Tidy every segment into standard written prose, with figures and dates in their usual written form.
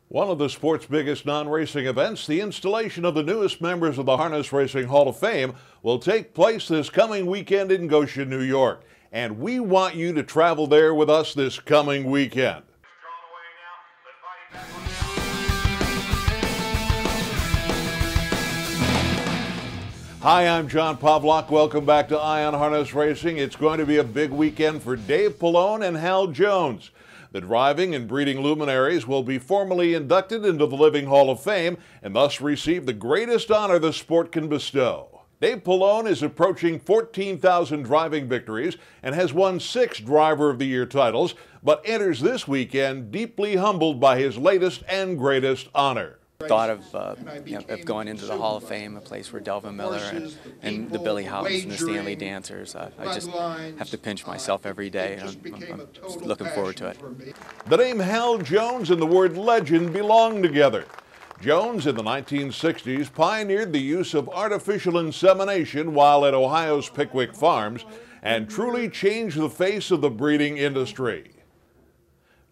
One of the sport's biggest non-racing events, the installation of the newest members of the Harness Racing Hall of Fame, will take place this coming weekend in Goshen, New York. And we want you to travel there with us this coming weekend. Hi, I'm John Pavlak. Welcome back to Eye on Harness Racing. It's going to be a big weekend for Dave Pallone and Hal Jones. The driving and breeding luminaries will be formally inducted into the Living Hall of Fame and thus receive the greatest honor the sport can bestow. Dave Pallone is approaching 14,000 driving victories and has won 6 Driver of the Year titles, but enters this weekend deeply humbled by his latest and greatest honor. Thought of going into the Hall of Fame, a place where Delvin Miller and the Billy Houghtons and the Stanley Dancers. I just have to pinch myself every day, and I'm looking forward to it. The name Hal Jones and the word legend belong together. Jones in the 1960s pioneered the use of artificial insemination while at Ohio's Pickwick Farms and truly changed the face of the breeding industry.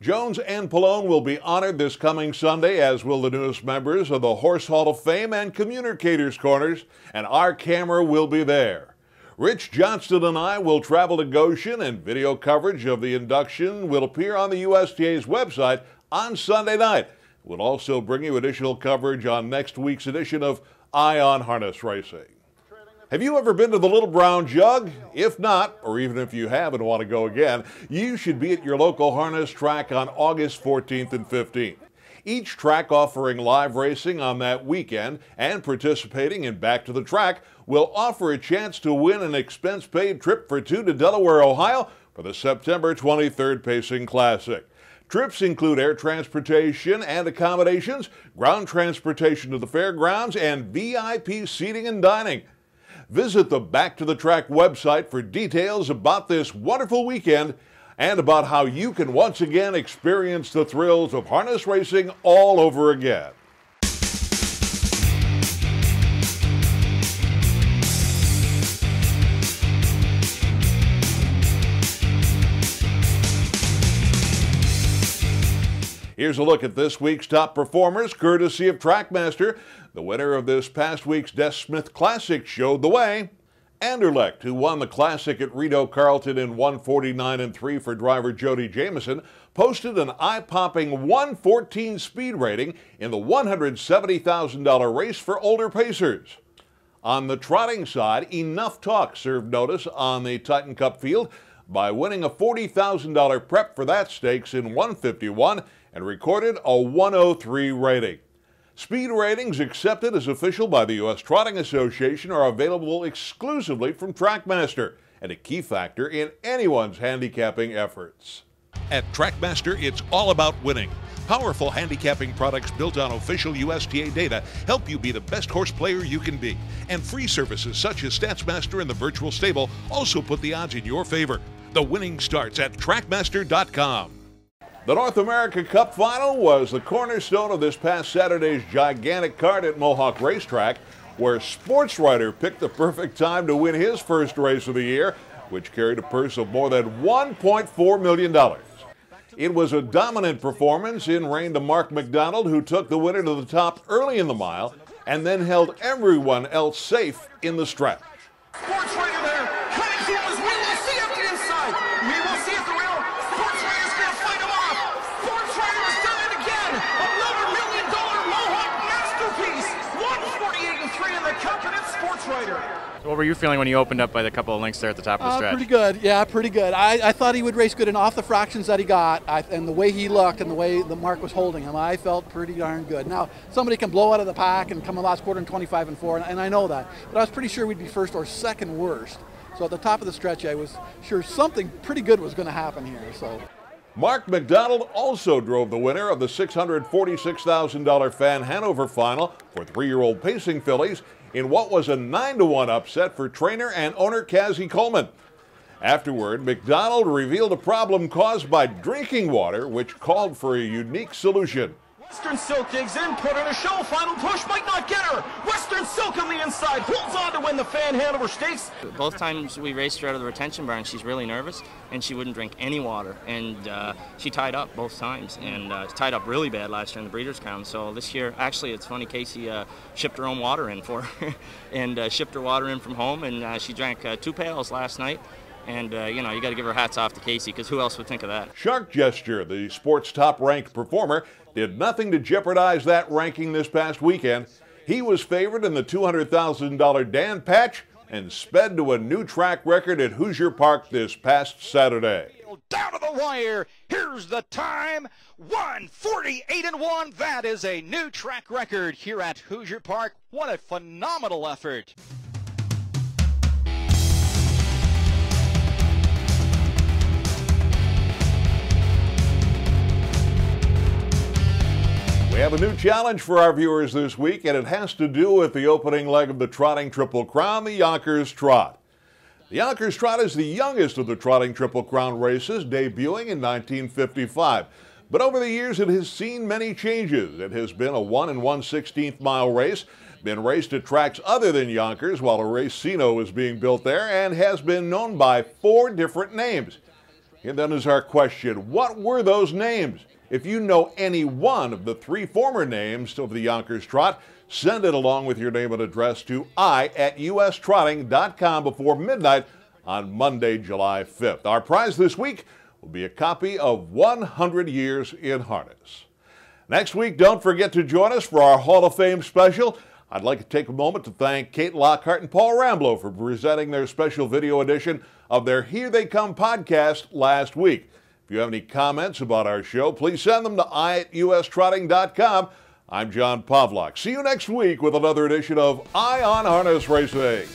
Jones and Pallone will be honored this coming Sunday, as will the newest members of the Horse Hall of Fame and Communicators Corners, and our camera will be there. Rich Johnston and I will travel to Goshen, and video coverage of the induction will appear on the USTA's website on Sunday night. We'll also bring you additional coverage on next week's edition of Eye on Harness Racing. Have you ever been to the Little Brown Jug? If not, or even if you have and want to go again, you should be at your local harness track on August 14th and 15th. Each track offering live racing on that weekend and participating in Back to the Track will offer a chance to win an expense-paid trip for 2 to Delaware, Ohio for the September 23rd Pacing Classic. Trips include air transportation and accommodations, ground transportation to the fairgrounds, and VIP seating and dining. Visit the Back to the Track website for details about this wonderful weekend and about how you can once again experience the thrills of harness racing all over again. Here's a look at this week's top performers, courtesy of Trackmaster. The winner of this past week's Des Smith Classic showed the way. Anderlecht, who won the Classic at Rideau Carlton in 1:49.3 for driver Jody Jamieson, posted an eye-popping 1:14 speed rating in the $170,000 race for older pacers. On the trotting side, Enough Talk served notice on the Titan Cup field by winning a $40,000 prep for that stakes in 1:51 and recorded a 1:03 rating. Speed ratings accepted as official by the U.S. Trotting Association are available exclusively from Trackmaster and a key factor in anyone's handicapping efforts. At Trackmaster, it's all about winning. Powerful handicapping products built on official USTA data help you be the best horse player you can be. And free services such as StatsMaster and the Virtual Stable also put the odds in your favor. The winning starts at Trackmaster.com. The North America Cup Final was the cornerstone of this past Saturday's gigantic card at Mohawk Racetrack, where Sportswriter picked the perfect time to win his first race of the year, which carried a purse of more than $1.4 million. It was a dominant performance in reign to Mark McDonald, who took the winner to the top early in the mile and then held everyone else safe in the stretch. Sportswriter there, cutting corners, we will see at the inside. We will see at the rail. Sportswriter's going to fight him off. Sportswriter has done it again. Another $1 million Mohawk masterpiece. 148.3 in the cup, and it's Sportswriter. So what were you feeling when you opened up by the couple of lengths there at the top of the stretch? Pretty good, yeah, pretty good. I thought he would race good, and off the fractions that he got, and the way he looked and the way the mark was holding him, I felt pretty darn good. Now, somebody can blow out of the pack and come in last quarter in 25-4, and I know that, but I was pretty sure we'd be first or second worst. So at the top of the stretch, I was sure something pretty good was going to happen here. So. Mark McDonald also drove the winner of the $646,000 Fan Hanover Final for 3-year-old pacing fillies in what was a 9-1 upset for trainer and owner Cassie Coleman. Afterward, McDonald revealed a problem caused by drinking water, which called for a unique solution. Western Silk digs in, put on a show, final push, might not get her. Western Silk on the inside, holds on to win the fan Hanover Stakes. Both times we raced her out of the retention barn, she's really nervous, and she wouldn't drink any water. And she tied up both times, and tied up really bad last year in the Breeders' Crown. So this year, actually, it's funny, Casey shipped her own water in for her, and shipped her water in from home, and she drank 2 pails last night. And, you know, you got to give her hats off to Casey, because who else would think of that? Shark Gesture, the sport's top-ranked performer, did nothing to jeopardize that ranking this past weekend. He was favored in the $200,000 Dan Patch and sped to a new track record at Hoosier Park this past Saturday. Down to the wire. Here's the time. 1:48.1. That is a new track record here at Hoosier Park. What a phenomenal effort. We have a new challenge for our viewers this week, and it has to do with the opening leg of the trotting Triple Crown, the Yonkers Trot. The Yonkers Trot is the youngest of the trotting Triple Crown races, debuting in 1955. But over the years, it has seen many changes. It has been a 1 1/16 mile race, been raced at tracks other than Yonkers while a racino is being built there, and has been known by 4 different names. And then is our question, what were those names? If you know any one of the 3 former names of the Yonkers Trot, send it along with your name and address to i@ustrotting.com before midnight on Monday, July 5th. Our prize this week will be a copy of 100 Years in Harness. Next week, don't forget to join us for our Hall of Fame special. I'd like to take a moment to thank Kate Lockhart and Paul Ramblo for presenting their special video edition of their Here They Come podcast last week. If you have any comments about our show, please send them to i@ustrotting.com. I'm John Pavlak. See you next week with another edition of Eye on Harness Racing.